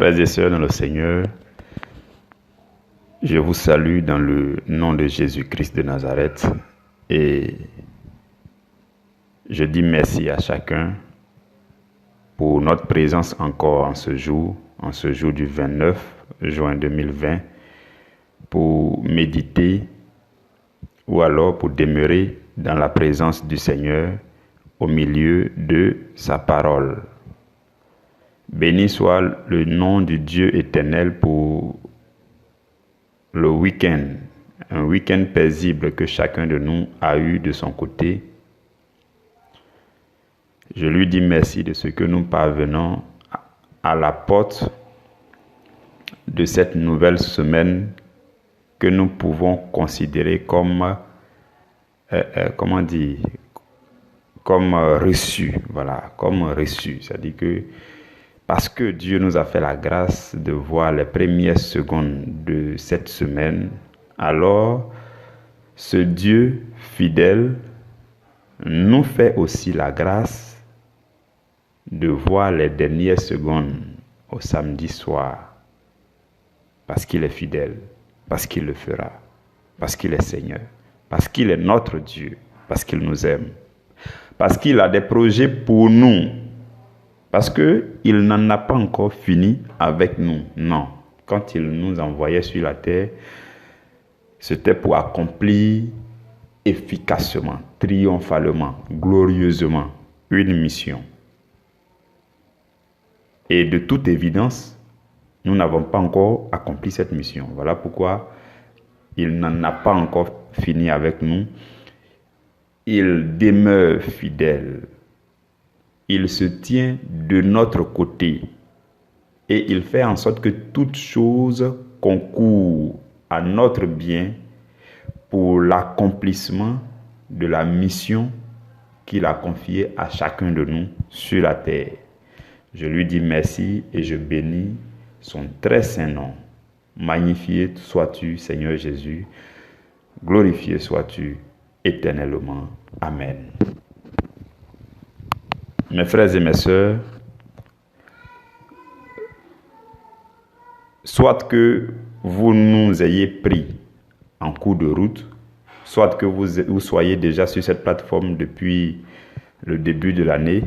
Frères et sœurs dans le Seigneur, je vous salue dans le nom de Jésus-Christ de Nazareth et je dis merci à chacun pour notre présence encore en ce jour du 29 juin 2020, pour méditer ou alors pour demeurer dans la présence du Seigneur au milieu de sa parole. Béni soit le nom du Dieu éternel pour le week-end, un week-end paisible que chacun de nous a eu de son côté. Je lui dis merci de ce que nous parvenons à la porte de cette nouvelle semaine que nous pouvons considérer comme, comme reçu. Voilà, comme reçu. C'est-à-dire que parce que Dieu nous a fait la grâce de voir les premières secondes de cette semaine, alors ce Dieu fidèle nous fait aussi la grâce de voir les dernières secondes au samedi soir, parce qu'il est fidèle, parce qu'il le fera, parce qu'il est Seigneur, parce qu'il est notre Dieu, parce qu'il nous aime, parce qu'il a des projets pour nous. Parce qu'il n'en a pas encore fini avec nous. Non. Quand il nous envoyait sur la terre, c'était pour accomplir efficacement, triomphalement, glorieusement une mission. Et de toute évidence, nous n'avons pas encore accompli cette mission. Voilà pourquoi il n'en a pas encore fini avec nous. Il demeure fidèle. Il se tient de notre côté et il fait en sorte que toute chose concourt à notre bien pour l'accomplissement de la mission qu'il a confiée à chacun de nous sur la terre. Je lui dis merci et je bénis son très saint nom. Magnifié sois-tu, Seigneur Jésus. Glorifié sois-tu éternellement. Amen. Mes frères et mes sœurs, soit que vous nous ayez pris en cours de route, soit que vous soyez déjà sur cette plateforme depuis le début de l'année,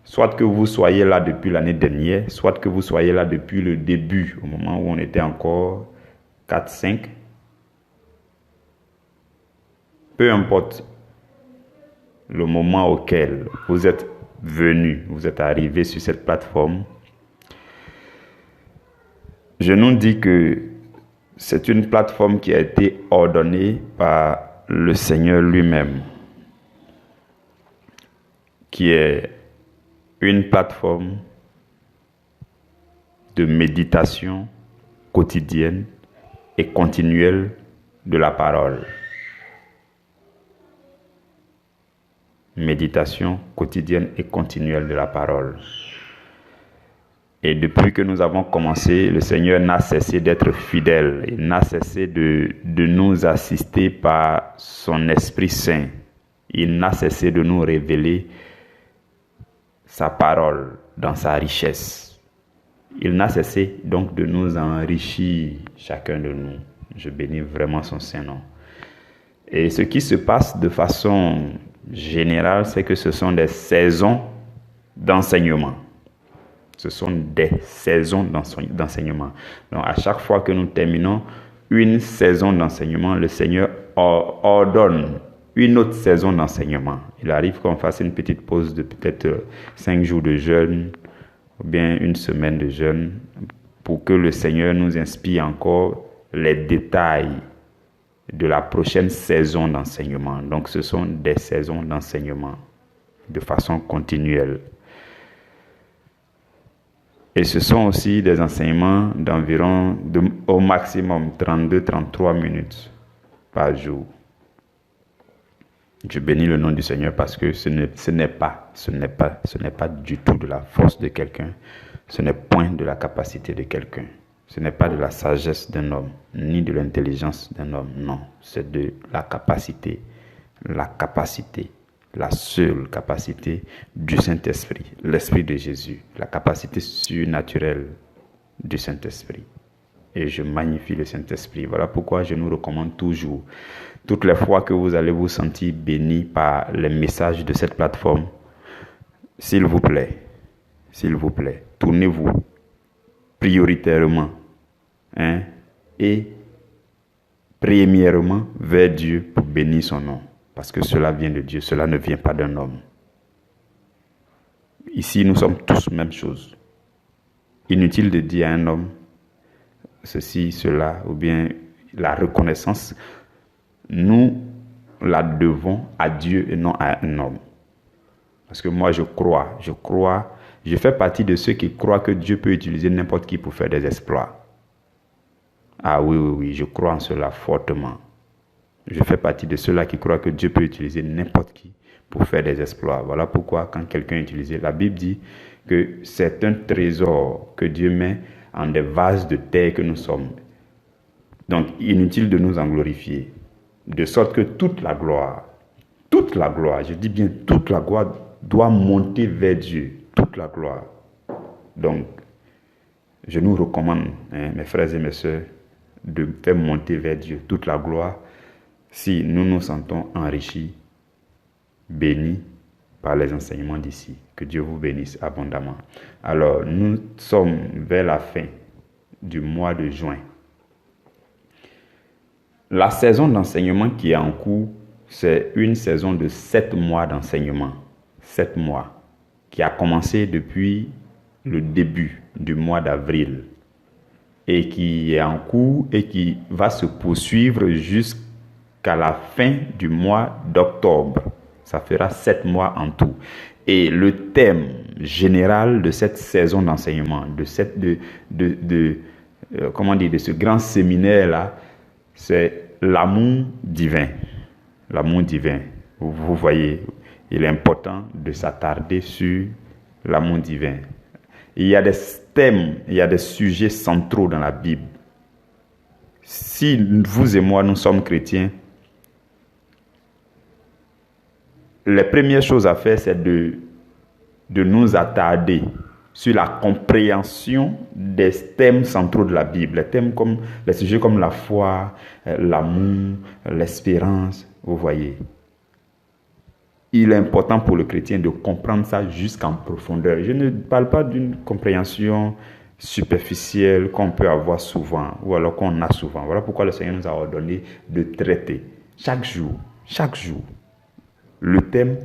soit que vous soyez là depuis l'année dernière, soit que vous soyez là depuis le début, au moment où on était encore 4-5. Peu importe le moment auquel vous êtes venu, vous êtes arrivé sur cette plateforme, je nous dis que c'est une plateforme qui a été ordonnée par le Seigneur lui-même, qui est une plateforme de méditation quotidienne et continuelle de la parole. Méditation quotidienne et continuelle de la parole. Et depuis que nous avons commencé, le Seigneur n'a cessé d'être fidèle. Il n'a cessé de nous assister par son Esprit Saint. Il n'a cessé de nous révéler sa parole dans sa richesse. Il n'a cessé donc de nous enrichir, chacun de nous. Je bénis vraiment son Saint-Nom. Et ce qui se passe de façon générale, c'est que ce sont des saisons d'enseignement. Ce sont des saisons d'enseignement. Donc, à chaque fois que nous terminons une saison d'enseignement, le Seigneur ordonne une autre saison d'enseignement. Il arrive qu'on fasse une petite pause de peut-être 5 jours de jeûne ou bien une semaine de jeûne pour que le Seigneur nous inspire encore les détails de la prochaine saison d'enseignement. Donc, ce sont des saisons d'enseignement de façon continuelle. Et ce sont aussi des enseignements d'environ, au maximum, 32-33 minutes par jour. Je bénis le nom du Seigneur parce que ce n'est pas du tout de la force de quelqu'un. Ce n'est point de la capacité de quelqu'un. Ce n'est pas de la sagesse d'un homme, ni de l'intelligence d'un homme. Non, c'est de la capacité, la seule capacité du Saint-Esprit, l'Esprit de Jésus, la capacité surnaturelle du Saint-Esprit. Et je magnifie le Saint-Esprit. Voilà pourquoi je nous recommande toujours, toutes les fois que vous allez vous sentir béni par les messages de cette plateforme, s'il vous plaît, tournez-vous prioritairement et premièrement vers Dieu pour bénir son nom. Parce que cela vient de Dieu, cela ne vient pas d'un homme. Ici, nous sommes tous même chose. Inutile de dire à un homme ceci, cela, ou bien la reconnaissance, nous la devons à Dieu et non à un homme. Parce que moi, je fais partie de ceux qui croient que Dieu peut utiliser n'importe qui pour faire des exploits. Ah oui, je crois en cela fortement. Je fais partie de ceux-là qui croient que Dieu peut utiliser n'importe qui pour faire des exploits. Voilà pourquoi quand quelqu'un est utilisé, la Bible dit que c'est un trésor que Dieu met en des vases de terre que nous sommes. Donc, inutile de nous en glorifier. De sorte que toute la gloire, je dis bien toute la gloire, doit monter vers Dieu. Toute la gloire. Donc, je nous recommande, mes frères et mes sœurs, de faire monter vers Dieu toute la gloire si nous nous sentons enrichis, bénis par les enseignements d'ici. Que Dieu vous bénisse abondamment. Alors, nous sommes vers la fin du mois de juin. La saison d'enseignement qui est en cours, c'est une saison de 7 mois d'enseignement. 7 mois, qui a commencé depuis le début du mois d'avril et qui est en cours et qui va se poursuivre jusqu'à la fin du mois d'octobre. Ça fera 7 mois en tout. Et le thème général de cette saison d'enseignement, de ce grand séminaire-là, c'est l'amour divin. L'amour divin. Vous voyez, il est important de s'attarder sur l'amour divin. Il y a des thèmes, il y a des sujets centraux dans la Bible. Si vous et moi, nous sommes chrétiens, les premières choses à faire, c'est de nous attarder sur la compréhension des thèmes centraux de la Bible. Les sujets comme la foi, l'amour, l'espérance, vous voyez. Il est important pour le chrétien de comprendre ça jusqu'en profondeur. Je ne parle pas d'une compréhension superficielle qu'on peut avoir souvent ou alors qu'on a souvent. Voilà pourquoi le Seigneur nous a ordonné de traiter chaque jour, le thème,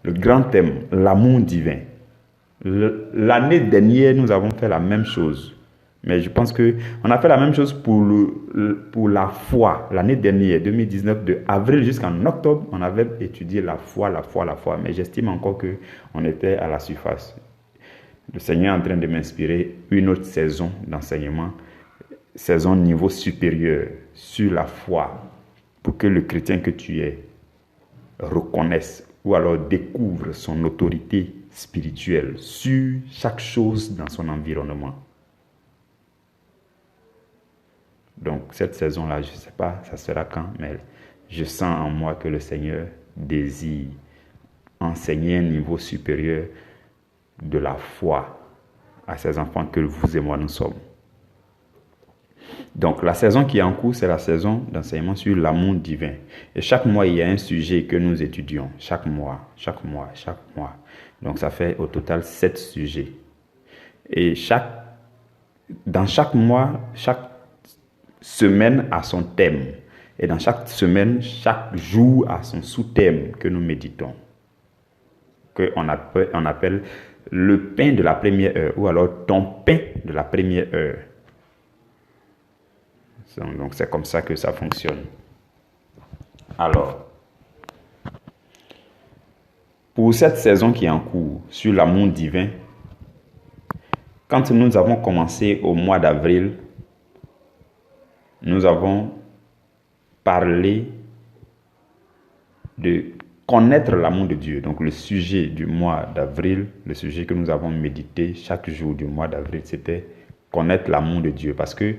le grand thème, l'amour divin. L'année dernière, nous avons fait la même chose. Mais je pense qu'on a fait la même chose pour la foi. L'année dernière, 2019, de avril jusqu'en octobre, on avait étudié la foi. Mais j'estime encore qu'on était à la surface. Le Seigneur est en train de m'inspirer une autre saison d'enseignement, saison niveau supérieur, sur la foi, pour que le chrétien que tu es reconnaisse ou alors découvre son autorité spirituelle sur chaque chose dans son environnement. Donc cette saison-là, je ne sais pas ça sera quand, mais je sens en moi que le Seigneur désire enseigner un niveau supérieur de la foi à ses enfants que vous et moi nous sommes. Donc la saison qui est en cours, c'est la saison d'enseignement sur l'amour divin. Et chaque mois, il y a un sujet que nous étudions. Chaque mois. Donc ça fait au total 7 sujets. Et dans chaque mois, chaque semaine a son thème. Et dans chaque semaine, chaque jour a son sous-thème que nous méditons. On appelle le pain de la première heure ou alors ton pain de la première heure. Donc c'est comme ça que ça fonctionne. Alors, pour cette saison qui est en cours sur l'amour divin, quand nous avons commencé au mois d'avril, nous avons parlé de connaître l'amour de Dieu. Donc le sujet du mois d'avril, le sujet que nous avons médité chaque jour du mois d'avril, c'était connaître l'amour de Dieu. Parce que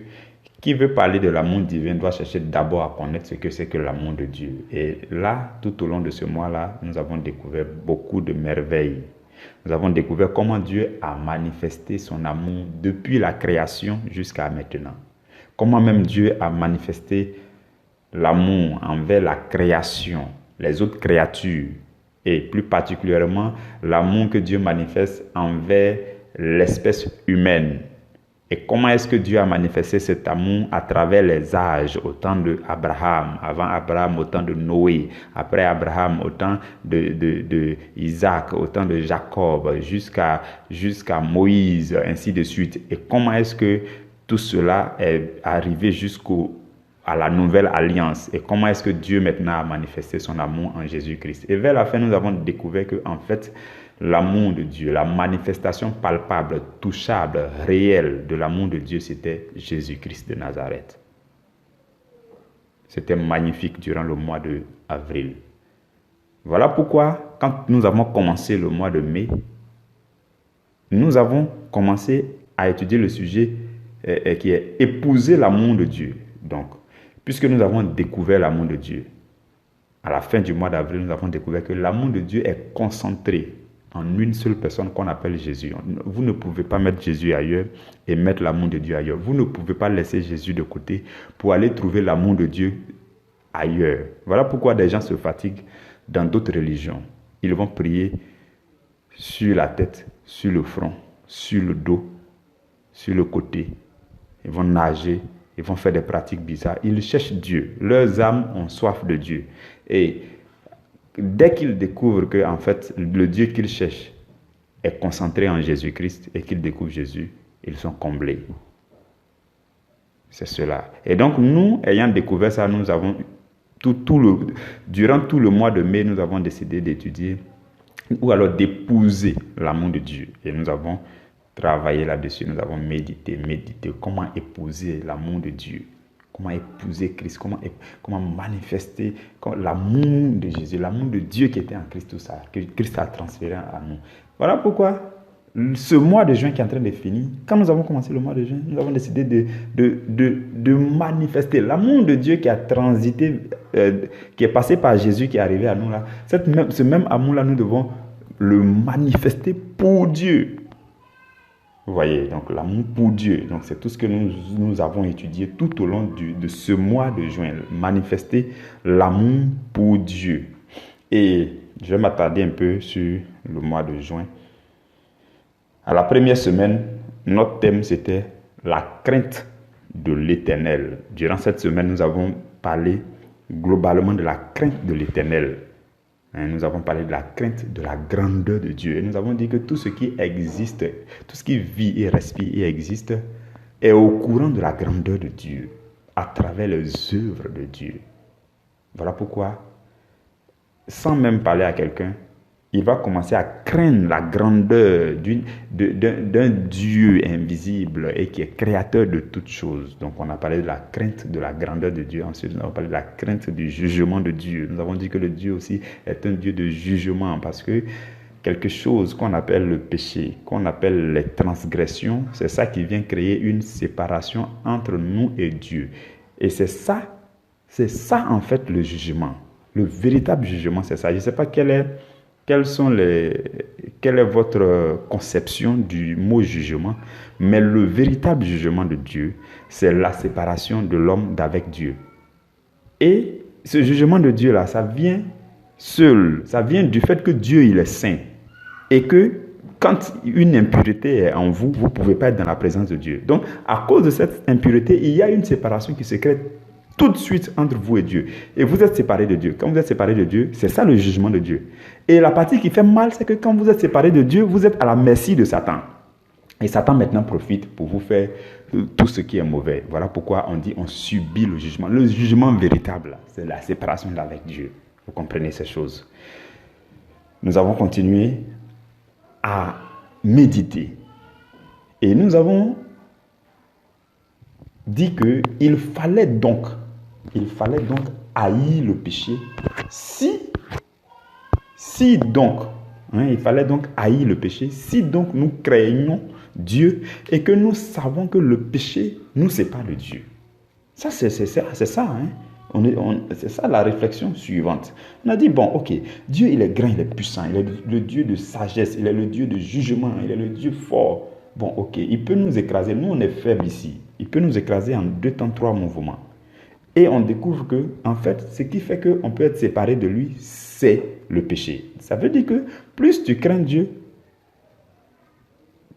qui veut parler de l'amour divin doit chercher d'abord à connaître ce que c'est que l'amour de Dieu. Et là, tout au long de ce mois-là, nous avons découvert beaucoup de merveilles. Nous avons découvert comment Dieu a manifesté son amour depuis la création jusqu'à maintenant. Comment même Dieu a manifesté l'amour envers la création, les autres créatures, et plus particulièrement l'amour que Dieu manifeste envers l'espèce humaine. Et comment est-ce que Dieu a manifesté cet amour à travers les âges, au temps d'Abraham, avant Abraham, au temps de Noé, après Abraham, au temps de Isaac, au temps de Jacob, jusqu'à Moïse, ainsi de suite. Et comment est-ce que tout cela est arrivé à la nouvelle alliance, et comment est-ce que Dieu maintenant a manifesté son amour en Jésus-Christ. Et vers la fin, nous avons découvert que en fait, l'amour de Dieu, la manifestation palpable, touchable, réelle de l'amour de Dieu, c'était Jésus-Christ de Nazareth. C'était magnifique durant le mois d'avril. Voilà pourquoi, quand nous avons commencé le mois de mai, nous avons commencé à étudier le sujet qui est épouser l'amour de Dieu. Donc, puisque nous avons découvert l'amour de Dieu, à la fin du mois d'avril, nous avons découvert que l'amour de Dieu est concentré en une seule personne qu'on appelle Jésus. Vous ne pouvez pas mettre Jésus ailleurs et mettre l'amour de Dieu ailleurs. Vous ne pouvez pas laisser Jésus de côté pour aller trouver l'amour de Dieu ailleurs. Voilà pourquoi des gens se fatiguent dans d'autres religions. Ils vont prier sur la tête, sur le front, sur le dos, sur le côté. Ils vont nager. Ils vont faire des pratiques bizarres. Ils cherchent Dieu. Leurs âmes ont soif de Dieu. Et dès qu'ils découvrent que, en fait, le Dieu qu'ils cherchent est concentré en Jésus-Christ et qu'ils découvrent Jésus, ils sont comblés. C'est cela. Et donc, nous, ayant découvert ça, nous avons, durant tout le mois de mai, nous avons décidé d'étudier ou alors d'épouser l'amour de Dieu. Et nous avons travaillé là-dessus, nous avons médité comment épouser l'amour de Dieu, comment épouser Christ, comment manifester l'amour de Jésus, l'amour de Dieu qui était en Christ, tout ça, que Christ a transféré à nous. Voilà pourquoi ce mois de juin qui est en train de finir, quand nous avons commencé le mois de juin, nous avons décidé de manifester l'amour de Dieu qui a transité, qui est passé par Jésus, qui est arrivé à nous là. Ce même amour-là, nous devons le manifester pour Dieu. Vous voyez, donc l'amour pour Dieu. Donc c'est tout ce que nous avons étudié tout au long de ce mois de juin. Manifester l'amour pour Dieu. Et je vais m'attarder un peu sur le mois de juin. À la première semaine, notre thème c'était la crainte de l'Éternel. Durant cette semaine, nous avons parlé globalement de la crainte de l'Éternel. Nous avons parlé de la crainte de la grandeur de Dieu. Et nous avons dit que tout ce qui existe, tout ce qui vit et respire et existe, est au courant de la grandeur de Dieu, à travers les œuvres de Dieu. Voilà pourquoi, sans même parler à quelqu'un, il va commencer à craindre la grandeur d'un Dieu invisible et qui est créateur de toutes choses. Donc on a parlé de la crainte de la grandeur de Dieu. Ensuite, nous avons parlé de la crainte du jugement de Dieu. Nous avons dit que le Dieu aussi est un Dieu de jugement parce que quelque chose qu'on appelle le péché, qu'on appelle les transgressions, c'est ça qui vient créer une séparation entre nous et Dieu. Et c'est ça en fait le jugement. Le véritable jugement, c'est ça. Je ne sais pas quelle est votre conception du mot jugement, mais le véritable jugement de Dieu, c'est la séparation de l'homme d'avec Dieu. Et ce jugement de Dieu-là, ça vient du fait que Dieu, il est saint. Et que quand une impureté est en vous, vous ne pouvez pas être dans la présence de Dieu. Donc, à cause de cette impureté, il y a une séparation qui se crée tout de suite entre vous et Dieu. Et vous êtes séparés de Dieu. Quand vous êtes séparés de Dieu, c'est ça le jugement de Dieu. Et la partie qui fait mal, c'est que quand vous êtes séparés de Dieu, vous êtes à la merci de Satan. Et Satan maintenant profite pour vous faire tout ce qui est mauvais. Voilà pourquoi on dit on subit le jugement. Le jugement véritable, c'est la séparation avec Dieu. Vous comprenez ces choses. Nous avons continué à méditer. Et nous avons dit qu'il fallait donc haïr le péché si donc nous craignons Dieu et que nous savons que le péché nous sépare de Dieu. Ça, c'est ça. C'est ça la réflexion suivante. On a dit, bon, ok, Dieu, il est grand, il est puissant, il est le Dieu de sagesse, il est le Dieu de jugement, il est le Dieu fort. Bon, ok, il peut nous écraser. Nous, on est faibles ici. Il peut nous écraser en 2 temps, 3 mouvements. Et on découvre que, en fait, ce qui fait qu'on peut être séparé de lui, c'est le péché. Ça veut dire que plus tu crains Dieu,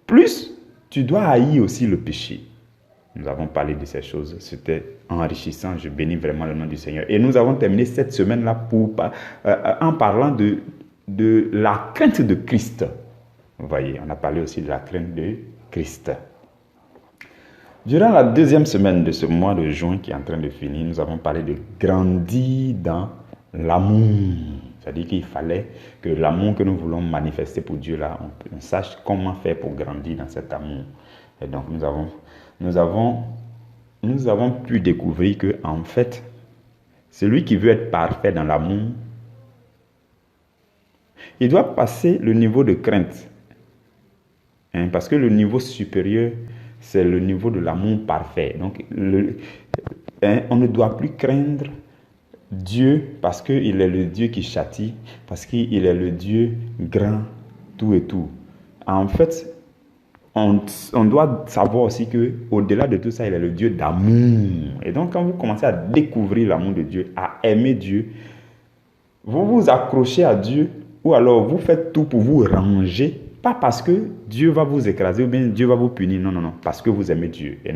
plus tu dois haïr aussi le péché. Nous avons parlé de ces choses. C'était enrichissant. Je bénis vraiment le nom du Seigneur. Et nous avons terminé cette semaine-là en parlant de la crainte de Christ. Vous voyez, on a parlé aussi de la crainte de Christ. Durant la 2e semaine de ce mois de juin qui est en train de finir, nous avons parlé de grandir dans l'amour. C'est-à-dire qu'il fallait que l'amour que nous voulons manifester pour Dieu, là, on sache comment faire pour grandir dans cet amour. Et donc, nous avons pu découvrir que, en fait, celui qui veut être parfait dans l'amour, il doit passer le niveau de crainte. Parce que le niveau supérieur, c'est le niveau de l'amour parfait. Donc, on ne doit plus craindre Dieu parce qu'il est le Dieu qui châtie, parce qu'il est le Dieu grand, tout et tout. En fait, on doit savoir aussi qu'au-delà de tout ça, il est le Dieu d'amour. Et donc, quand vous commencez à découvrir l'amour de Dieu, à aimer Dieu, vous vous accrochez à Dieu ou alors vous faites tout pour vous ranger. Pas parce que Dieu va vous écraser ou bien Dieu va vous punir. Non, non, non. Parce que vous aimez Dieu. Et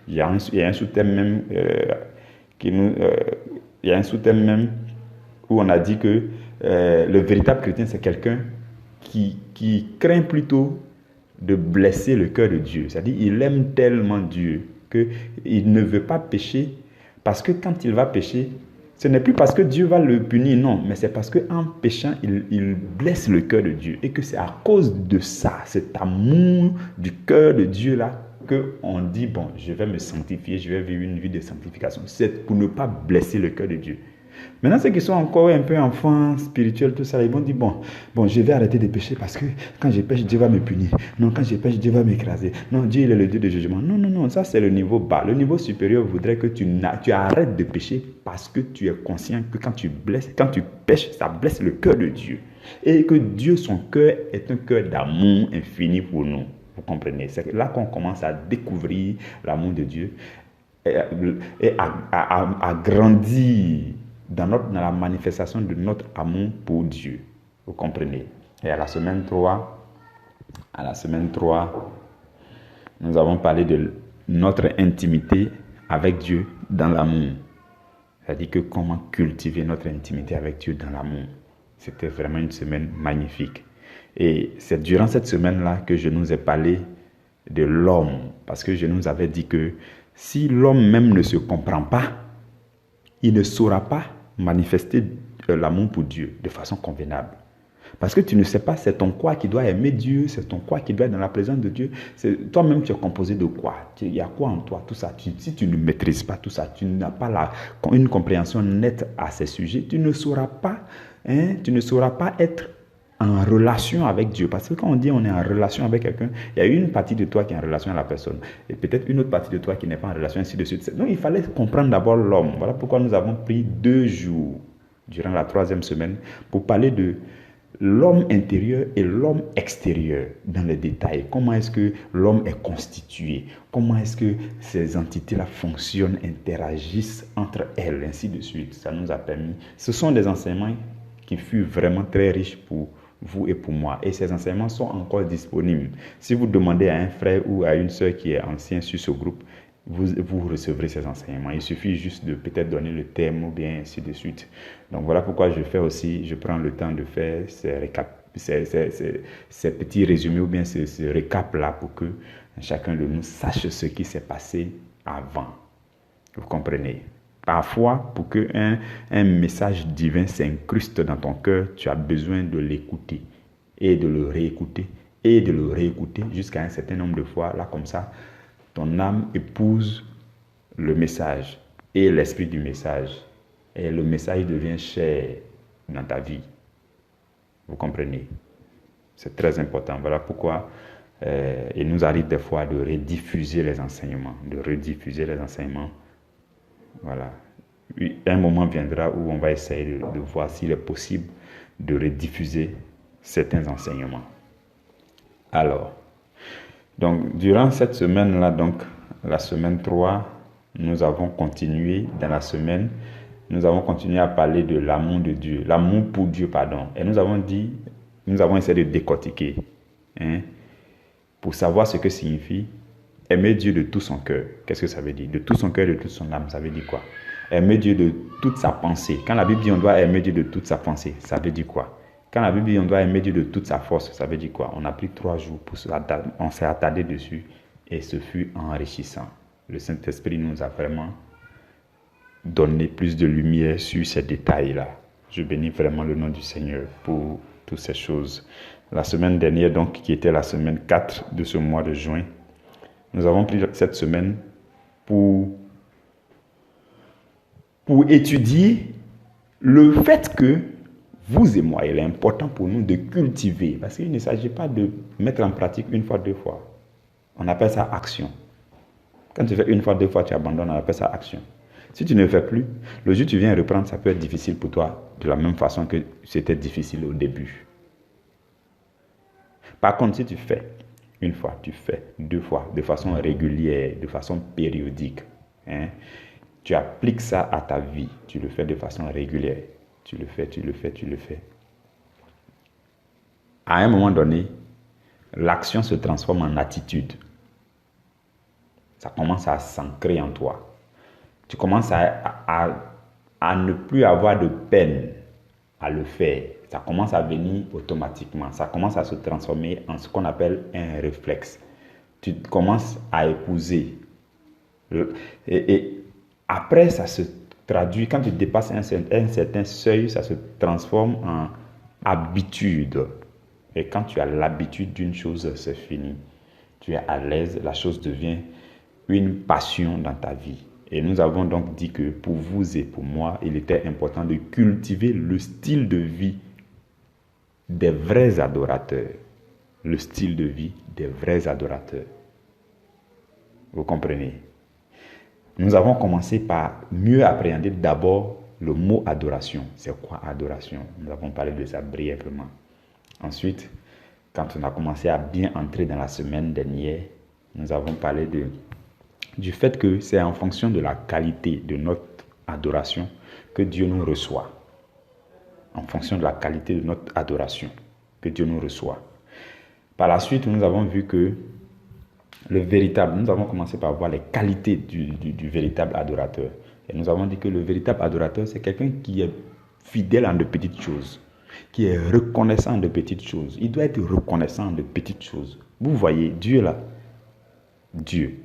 il y a un sous-thème même il y a un sous-thème même où on a dit que le véritable chrétien, c'est quelqu'un qui craint plutôt de blesser le cœur de Dieu. C'est-à-dire, il aime tellement Dieu qu'il ne veut pas pécher parce que quand il va pécher, ce n'est plus parce que Dieu va le punir, non, mais c'est parce qu'en péchant, il blesse le cœur de Dieu. Et que c'est à cause de ça, cet amour du cœur de Dieu là, qu'on dit, bon, je vais me sanctifier, je vais vivre une vie de sanctification. C'est pour ne pas blesser le cœur de Dieu. Maintenant, ceux qui sont encore un peu enfants, spirituels, tout ça, ils vont dire, bon, je vais arrêter de pécher parce que quand je pêche, Dieu va me punir. Non, quand je pêche, Dieu va m'écraser. Non, Dieu, il est le Dieu de jugement. Non, non, non, ça c'est le niveau bas. Le niveau supérieur voudrait que tu arrêtes de pécher parce que tu es conscient que quand tu pêches, ça blesse le cœur de Dieu. Et que Dieu, son cœur, est un cœur d'amour infini pour nous. Vous comprenez? C'est là qu'on commence à découvrir l'amour de Dieu et à grandir dans la manifestation de notre amour pour Dieu. Vous comprenez? Et à la semaine 3, nous avons parlé de notre intimité avec Dieu dans l'amour. C'est-à-dire que comment cultiver notre intimité avec Dieu dans l'amour. C'était vraiment une semaine magnifique. Et c'est durant cette semaine-là que je nous ai parlé de l'homme. Parce que je nous avais dit que si l'homme même ne se comprend pas, il ne saura pas manifester l'amour pour Dieu de façon convenable. Parce que tu ne sais pas, c'est ton quoi qui doit aimer Dieu, c'est ton quoi qui doit être dans la présence de Dieu. Toi-même, tu es composé de quoi? Il y a quoi en toi? Tout ça. Si tu ne maîtrises pas tout ça, tu n'as pas une compréhension nette à ces sujets, tu ne sauras pas être en relation avec Dieu. Parce que quand on dit on est en relation avec quelqu'un, il y a une partie de toi qui est en relation avec la personne. Et peut-être une autre partie de toi qui n'est pas en relation, ainsi de suite. Donc il fallait comprendre d'abord l'homme. Voilà pourquoi nous avons pris 2 jours durant la 3e semaine pour parler de l'homme intérieur et l'homme extérieur dans les détails. Comment est-ce que l'homme est constitué? Comment est-ce que ces entités-là fonctionnent, interagissent entre elles, ainsi de suite. Ça nous a permis. Ce sont des enseignements qui furent vraiment très riches pour vous et pour moi. Et ces enseignements sont encore disponibles. Si vous demandez à un frère ou à une sœur qui est ancien sur ce groupe, vous recevrez ces enseignements. Il suffit juste de peut-être donner le thème ou bien ainsi de suite. Donc voilà pourquoi je prends le temps de faire ces petits résumés ou bien ce récap-là pour que chacun de nous sache ce qui s'est passé avant. Vous comprenez? Parfois, pour qu'un message divin s'incruste dans ton cœur, tu as besoin de l'écouter et de le réécouter et de le réécouter jusqu'à un certain nombre de fois. Là, comme ça, ton âme épouse le message et l'esprit du message. Et le message devient cher dans ta vie. Vous comprenez? C'est très important. Voilà pourquoi il nous arrive des fois de rediffuser les enseignements. Voilà. un moment viendra où on va essayer de voir s'il est possible de rediffuser certains enseignements. Alors, donc, durant cette semaine-là, donc, la semaine 3, nous avons continué dans la semaine, nous avons continué à parler de l'amour de Dieu, l'amour pour Dieu, pardon. Et nous avons essayé de décortiquer, pour savoir ce que signifie aimer Dieu de tout son cœur. Qu'est-ce que ça veut dire? De tout son cœur, de toute son âme, ça veut dire quoi? Aimer Dieu de toute sa pensée. Quand la Bible dit on doit aimer Dieu de toute sa pensée, ça veut dire quoi? Quand la Bible dit on doit aimer Dieu de toute sa force, ça veut dire quoi? On a pris 3 jours pour on s'est attardé dessus et ce fut enrichissant. Le Saint-Esprit nous a vraiment donné plus de lumière sur ces détails-là. Je bénis vraiment le nom du Seigneur pour toutes ces choses. La semaine dernière, donc, qui était la semaine 4 de ce mois de juin, nous avons pris cette semaine pour étudier le fait que vous et moi, il est important pour nous de cultiver, parce qu'il ne s'agit pas de mettre en pratique une fois, 2 fois. On appelle ça action. Quand tu fais une fois, 2 fois, tu abandonnes, on appelle ça action. Si tu ne le fais plus, le jour où tu viens reprendre, ça peut être difficile pour toi, de la même façon que c'était difficile au début. Par contre, si tu fais une fois, tu fais 2 fois, de façon régulière, de façon périodique, tu appliques ça à ta vie, tu le fais de façon régulière, tu le fais. À un moment donné, l'action se transforme en attitude. Ça commence à s'ancrer en toi. Tu commences à ne plus avoir de peine à le faire. Ça commence à venir automatiquement. Ça commence à se transformer en ce qu'on appelle un réflexe. Tu commences à épouser. Et après, ça se traduit, quand tu dépasses un certain seuil, ça se transforme en habitude. Et quand tu as l'habitude d'une chose, c'est fini. Tu es à l'aise, la chose devient une passion dans ta vie. Et nous avons donc dit que pour vous et pour moi, il était important de cultiver le style de vie des vrais adorateurs. Le style de vie des vrais adorateurs. Vous comprenez? Nous avons commencé par mieux appréhender d'abord le mot adoration. C'est quoi adoration? Nous avons parlé de ça brièvement. Ensuite, quand on a commencé à bien entrer dans la semaine dernière, nous avons parlé du fait que c'est en fonction de la qualité de notre adoration que Dieu nous reçoit. En fonction de la qualité de notre adoration que Dieu nous reçoit. Par la suite, nous avons vu que nous avons commencé par voir les qualités du véritable adorateur. Et nous avons dit que le véritable adorateur, c'est quelqu'un qui est fidèle en de petites choses, qui est reconnaissant de petites choses. Il doit être reconnaissant de petites choses. Vous voyez, Dieu là, Dieu.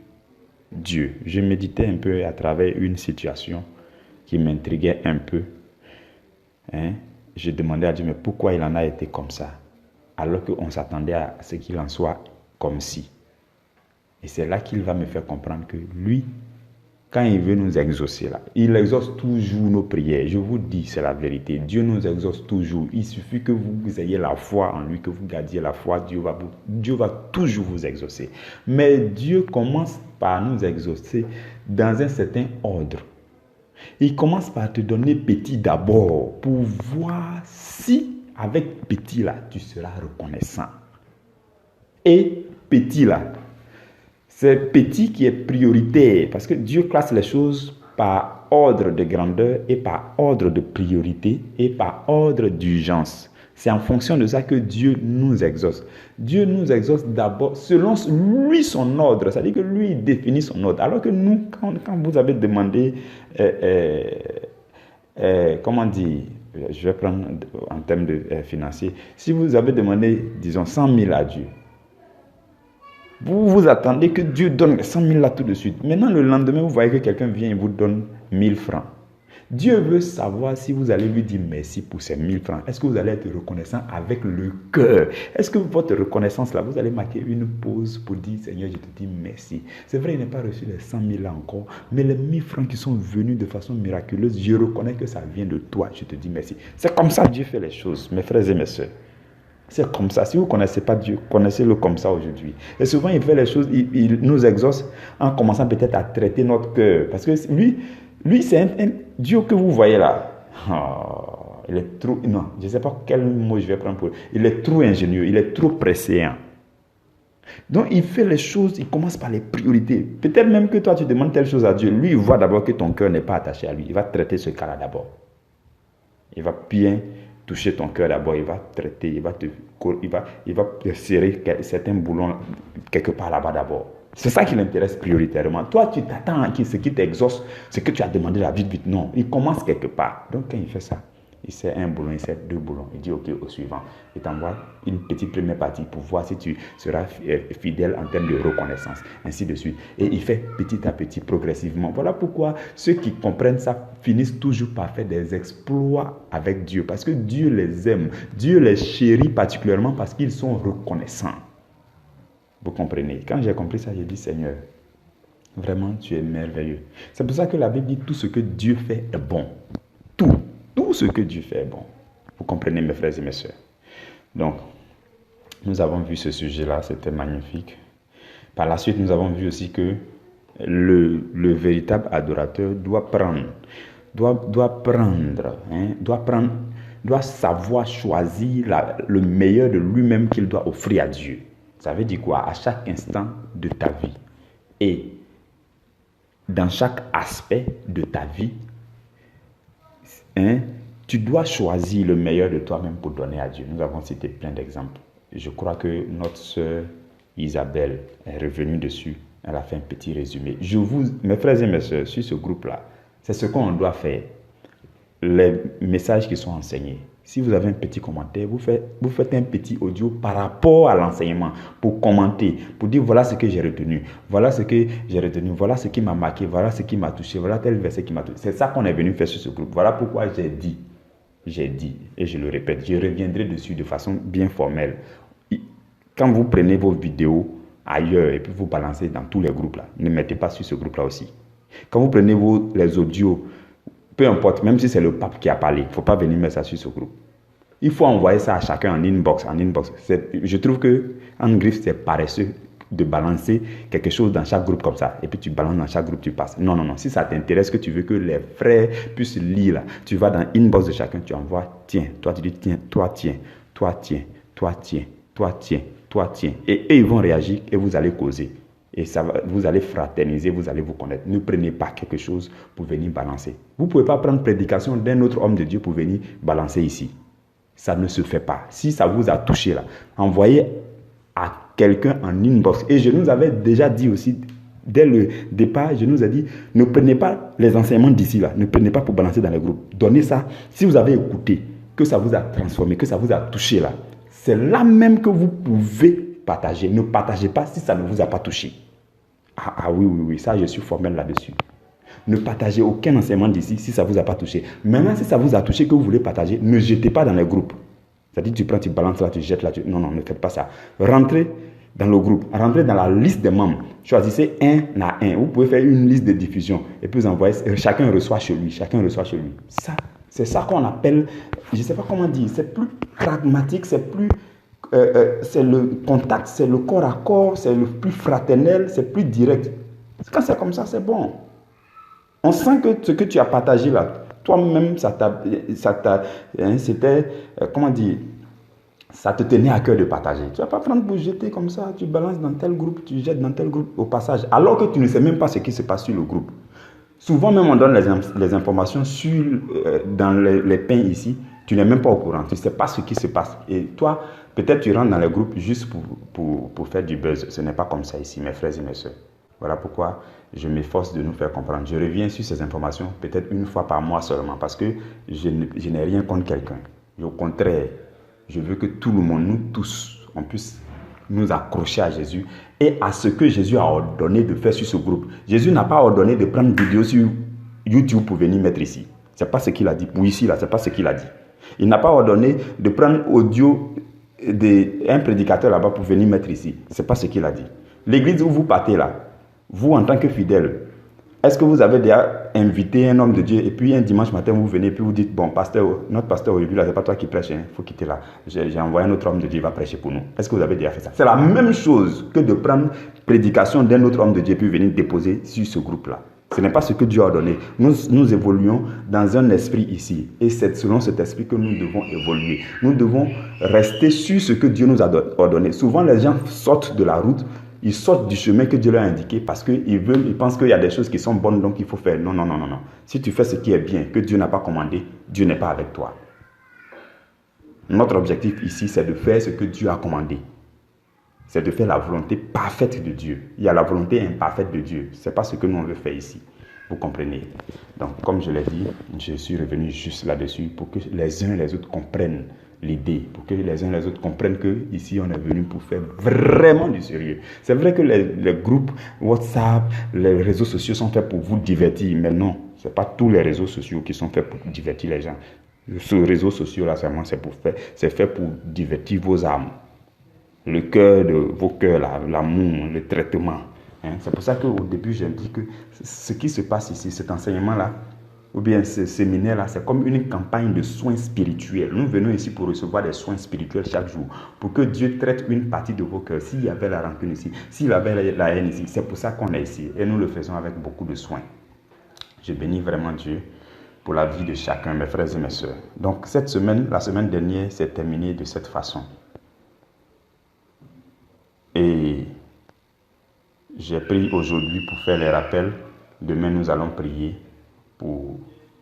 Je méditais un peu à travers une situation qui m'intriguait un peu. Je demandais à Dieu, mais pourquoi il en a été comme ça? Alors qu'on s'attendait à ce qu'il en soit comme si. Et c'est là qu'il va me faire comprendre que lui, quand il veut nous exaucer, là, il exauce toujours nos prières. Je vous dis, c'est la vérité. Dieu nous exauce toujours. Il suffit que vous ayez la foi en lui, que vous gardiez la foi. Dieu va toujours vous exaucer. Mais Dieu commence par nous exaucer dans un certain ordre. Il commence par te donner petit d'abord pour voir si, avec petit là, tu seras reconnaissant. Et petit là, c'est petit qui est prioritaire parce que Dieu classe les choses par ordre de grandeur et par ordre de priorité et par ordre d'urgence. C'est en fonction de ça que Dieu nous exauce. Dieu nous exauce d'abord selon lui son ordre, c'est-à-dire que lui il définit son ordre. Alors que nous, quand vous avez demandé, comment dire, je vais prendre en termes de financier, si vous avez demandé, disons, 100 000 à Dieu, vous vous attendez que Dieu donne 100 000 là tout de suite. Maintenant, le lendemain, vous voyez que quelqu'un vient et vous donne 1000 francs. Dieu veut savoir si vous allez lui dire merci pour ces 1000 francs. Est-ce que vous allez être reconnaissant avec le cœur? Est-ce que votre reconnaissance là, vous allez marquer une pause pour dire Seigneur, je te dis merci. C'est vrai, il n'a pas reçu les 100 000 là encore, mais les 1000 francs qui sont venus de façon miraculeuse, je reconnais que ça vient de toi, je te dis merci. C'est comme ça que Dieu fait les choses, mes frères et mes sœurs. C'est comme ça. Si vous ne connaissez pas Dieu, connaissez-le comme ça aujourd'hui. Et souvent, il fait les choses, il nous exauce en commençant peut-être à traiter notre cœur. Parce que lui, Lui, c'est un Dieu que vous voyez là. Il est trop... Non, je ne sais pas quel mot je vais prendre pour... Il est trop ingénieux, il est trop presséant. Donc, il fait les choses, il commence par les priorités. Peut-être même que toi, tu demandes telle chose à Dieu. Lui, il voit d'abord que ton cœur n'est pas attaché à lui. Il va traiter ce cas-là d'abord. Il va bien toucher ton cœur d'abord. Il va traiter, il va te serrer certains boulons quelque part là-bas d'abord. C'est ça qui l'intéresse prioritairement. Toi, tu t'attends à ce qui t'exauce, ce que tu as demandé là, vite, vite. Non, il commence quelque part. Donc, quand il fait ça, il sait un boulon, il sait deux boulons. Il dit OK au suivant. Il t'envoie une petite première partie pour voir si tu seras fidèle en termes de reconnaissance, ainsi de suite. Et il fait petit à petit, progressivement. Voilà pourquoi ceux qui comprennent ça finissent toujours par faire des exploits avec Dieu. Parce que Dieu les aime. Dieu les chérit particulièrement parce qu'ils sont reconnaissants. Vous comprenez? Quand j'ai compris ça, j'ai dit Seigneur, vraiment tu es merveilleux. C'est pour ça que la Bible dit tout ce que Dieu fait est bon. Tout ce que Dieu fait est bon. Vous comprenez mes frères et mes sœurs? Donc, nous avons vu ce sujet-là, c'était magnifique. Par la suite, nous avons vu aussi que le véritable adorateur doit savoir choisir le meilleur de lui-même qu'il doit offrir à Dieu. Ça veut dire quoi? À chaque instant de ta vie et dans chaque aspect de ta vie, tu dois choisir le meilleur de toi-même pour donner à Dieu. Nous avons cité plein d'exemples. Je crois que notre sœur Isabelle est revenue dessus. Elle a fait un petit résumé. Mes frères et mes sœurs, sur ce groupe-là, c'est ce qu'on doit faire. Les messages qui sont enseignés. Si vous avez un petit commentaire, vous faites un petit audio par rapport à l'enseignement pour commenter, pour dire voilà ce que j'ai retenu, voilà ce qui m'a marqué, voilà ce qui m'a touché, voilà tel verset qui m'a touché. C'est ça qu'on est venu faire sur ce groupe. Voilà pourquoi j'ai dit, et je le répète, je reviendrai dessus de façon bien formelle. Quand vous prenez vos vidéos ailleurs et puis vous balancez dans tous les groupes là, ne mettez pas sur ce groupe là aussi. Quand vous prenez les audios, peu importe, même si c'est le pape qui a parlé, il ne faut pas venir mettre ça sur ce groupe. Il faut envoyer ça à chacun en inbox. Je trouve que en griffe, c'est paresseux de balancer quelque chose dans chaque groupe comme ça. Et puis tu balances dans chaque groupe, tu passes. Non. Si ça t'intéresse, que tu veux que les frères puissent lire, là, tu vas dans l'inbox de chacun, tu envoies, tiens, toi tu dis, tiens, toi tiens, toi tiens, toi tiens, toi tiens, toi tiens. Et eux, ils vont réagir et vous allez causer. Et vous allez fraterniser, vous allez vous connaître. Ne prenez pas quelque chose pour venir balancer. Vous ne pouvez pas prendre prédication d'un autre homme de Dieu pour venir balancer ici. Ça ne se fait pas. Si ça vous a touché là, envoyez à quelqu'un en inbox. Et je nous avais déjà dit aussi, dès le départ, je nous ai dit, ne prenez pas les enseignements d'ici là, ne prenez pas pour balancer dans les groupes. Donnez ça, si vous avez écouté, que ça vous a transformé, que ça vous a touché là, c'est là même que vous pouvez partager. Ne partagez pas si ça ne vous a pas touché. Oui, ça je suis formel là-dessus. Ne partagez aucun enseignement d'ici si ça ne vous a pas touché. Maintenant, si ça vous a touché, que vous voulez partager, ne jetez pas dans les groupes. C'est-à-dire tu prends, tu balances là, tu jettes là. Non, ne faites pas ça. Rentrez dans le groupe, rentrez dans la liste des membres. Choisissez un à un. Vous pouvez faire une liste de diffusion et puis vous envoyez, chacun reçoit chez lui. Ça, c'est ça qu'on appelle, je ne sais pas comment dire, c'est plus pragmatique, c'est plus... c'est le contact, c'est le corps à corps, c'est le plus fraternel, c'est plus direct. Quand c'est comme ça, c'est bon. On sent que ce que tu as partagé là, toi-même, c'était, comment dire, ça te tenait à cœur de partager. Tu ne vas pas prendre pour jeter comme ça, tu balances dans tel groupe, tu jettes dans tel groupe au passage, alors que tu ne sais même pas ce qui se passe sur le groupe. Souvent même, on donne les informations dans les pains ici, tu n'es même pas au courant, tu ne sais pas ce qui se passe. Et toi, peut-être tu rentres dans les groupes juste pour faire du buzz. Ce n'est pas comme ça ici, mes frères et mes soeurs. Voilà pourquoi je m'efforce de nous faire comprendre. Je reviens sur ces informations peut-être une fois par mois seulement parce que je n'ai rien contre quelqu'un. Au contraire, je veux que tout le monde, nous tous, on puisse nous accrocher à Jésus et à ce que Jésus a ordonné de faire sur ce groupe. Jésus n'a pas ordonné de prendre une vidéo sur YouTube pour venir mettre ici. Ce n'est pas ce qu'il a dit. Pour ici, là, ce n'est pas ce qu'il a dit. Il n'a pas ordonné de prendre audio d'un prédicateur là-bas pour venir mettre ici. Ce n'est pas ce qu'il a dit. L'église où vous partez là, vous en tant que fidèle, est-ce que vous avez déjà invité un homme de Dieu et puis un dimanche matin vous venez et puis vous dites, bon, notre pasteur aujourd'hui là, c'est pas toi qui prêches, il faut quitter là. J'ai envoyé un autre homme de Dieu, il va prêcher pour nous. Est-ce que vous avez déjà fait ça? C'est la même chose que de prendre prédication d'un autre homme de Dieu et puis venir déposer sur ce groupe là. Ce n'est pas ce que Dieu a donné. Nous évoluons dans un esprit ici. Et c'est selon cet esprit que nous devons évoluer. Nous devons rester sur ce que Dieu nous a ordonné. Souvent, les gens sortent de la route. Ils sortent du chemin que Dieu leur a indiqué parce qu'ils pensent qu'il y a des choses qui sont bonnes, donc il faut faire. Non, non, non, non, non. Si tu fais ce qui est bien, que Dieu n'a pas commandé, Dieu n'est pas avec toi. Notre objectif ici, c'est de faire ce que Dieu a commandé. C'est de faire la volonté parfaite de Dieu. Il y a la volonté imparfaite de Dieu. Ce n'est pas ce que nous on veut faire ici. Vous comprenez? Donc, comme je l'ai dit, je suis revenu juste là-dessus pour que les uns et les autres comprennent l'idée, pour que les uns et les autres comprennent qu'ici, on est venu pour faire vraiment du sérieux. C'est vrai que les groupes WhatsApp, les réseaux sociaux sont faits pour vous divertir, mais non, ce n'est pas tous les réseaux sociaux qui sont faits pour divertir les gens. Ce réseau social-là, c'est fait pour divertir vos âmes. Le cœur de vos cœurs, l'amour, le traitement. C'est pour ça qu'au début, j'ai dit que ce qui se passe ici, cet enseignement-là, ou bien ce séminaire-là, c'est comme une campagne de soins spirituels. Nous venons ici pour recevoir des soins spirituels chaque jour, pour que Dieu traite une partie de vos cœurs. S'il y avait la rancune ici, s'il y avait la haine ici, c'est pour ça qu'on est ici. Et nous le faisons avec beaucoup de soins. Je bénis vraiment Dieu pour la vie de chacun, mes frères et mes sœurs. Donc cette semaine, la semaine dernière, s'est terminée de cette façon. Et j'ai pris aujourd'hui pour faire les rappels. Demain, nous allons prier pour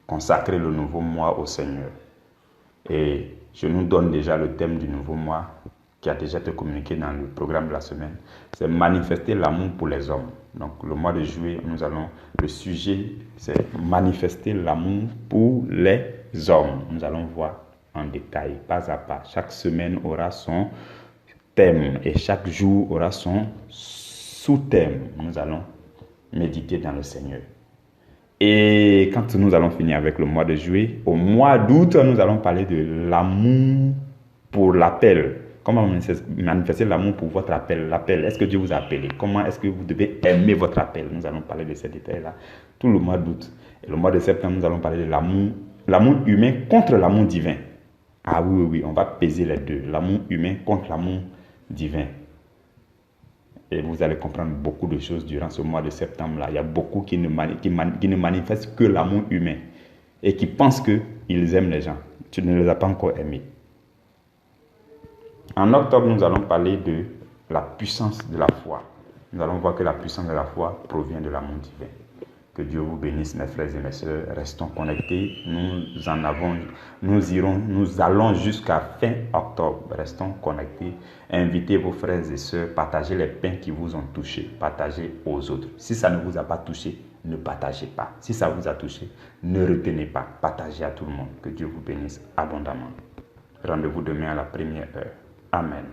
consacrer le nouveau mois au Seigneur. Et je nous donne déjà le thème du nouveau mois qui a déjà été communiqué dans le programme de la semaine. C'est manifester l'amour pour les hommes. Donc le mois de juillet, le sujet, c'est manifester l'amour pour les hommes. Nous allons voir en détail, pas à pas. Chaque semaine aura son thème et chaque jour aura son sous-thème. Nous allons méditer dans le Seigneur. Et quand nous allons finir avec le mois de juillet, au mois d'août, nous allons parler de l'amour pour l'appel. Comment manifester l'amour pour votre appel? L'appel, est-ce que Dieu vous a appelé? Comment est-ce que vous devez aimer votre appel? Nous allons parler de ces détails-là tout le mois d'août. Et le mois de septembre, nous allons parler de l'amour humain contre l'amour divin. Ah oui, oui, oui, on va peser les deux. L'amour humain contre l'amour divin. Et vous allez comprendre beaucoup de choses durant ce mois de septembre-là. Il y a beaucoup qui ne manifestent que l'amour humain et qui pensent qu'ils aiment les gens. Tu ne les as pas encore aimés. En octobre, nous allons parler de la puissance de la foi. Nous allons voir que la puissance de la foi provient de l'amour divin. Que Dieu vous bénisse, mes frères et mes sœurs. Restons connectés. Nous allons jusqu'à fin octobre. Restons connectés. Invitez vos frères et sœurs. Partagez les pains qui vous ont touché. Partagez aux autres. Si ça ne vous a pas touché, ne partagez pas. Si ça vous a touché, ne retenez pas. Partagez à tout le monde. Que Dieu vous bénisse abondamment. Rendez-vous demain à la première heure. Amen.